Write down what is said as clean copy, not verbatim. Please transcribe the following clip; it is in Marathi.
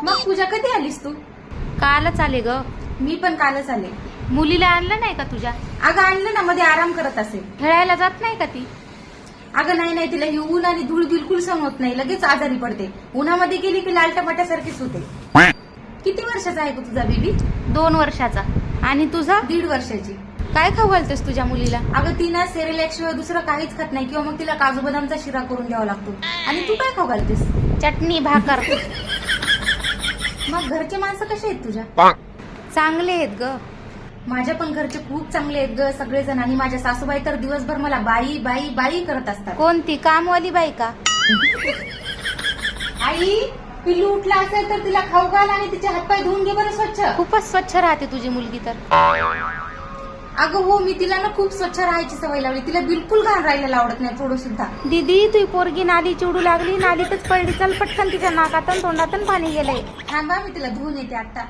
मग पूजा कधी आलीस तू? कालच आले ग. मी पण कालच आले. मुलीला आणलं नाही का तुझ्या? अगं आणलं ना, मध्ये आराम करत असेल. खेळायला जात नाही का ती? अगं नाही, तिला ही ऊन आणि धूळ बिलकुल सहन होत नाही, लगेच आजारी पडते. उन्हामध्ये गेली की लाल टमाट्यासारखीच होते. किती वर्षाचा आहे तुझा बेबी? 2 वर्षाचा. आणि तुझा? 1.5 वर्षाची. काय खाऊ घालतेस तुझ्या मुलीला? अगं ती ना सेरेलॅक्स शिवाय दुसरं काहीच खात नाही, किंवा मग तिला काजू बदामचा शिरा करून द्यावा लागतो. आणि तू काय खाऊ घालतेस? चटणी भाकर. मग घरचे माणसं कसे आहेत तुझ्या? चांगले आहेत ग. माझ्या पण घरचे खूप चांगले आहेत ग सगळेजण. आणि माझ्या सासूबाई तर दिवसभर मला बाई बाई बाई करत असतात. कोणती, कामवाली बाई का? आई, पिल्लू उठला असेल तर तिला खाऊ घाल आणि तिचे हातपाय धुवून घे बरं स्वच्छ. खूपच स्वच्छ राहते तुझी मुलगी तर. अगं हो, मी तिला ना खूप स्वच्छ राहायची सवय लावली. तिला बिलकुल घाण राहायला आवडत नाही थोडं सुद्धा. दीदी, तुझी पोरगी नाली चिडू लागली, नालीतच पडली. चल पटकन, तिच्या नाकातून तोंडातून पाणी गेलंय. थांबा, मी तिला धुवून येते आता.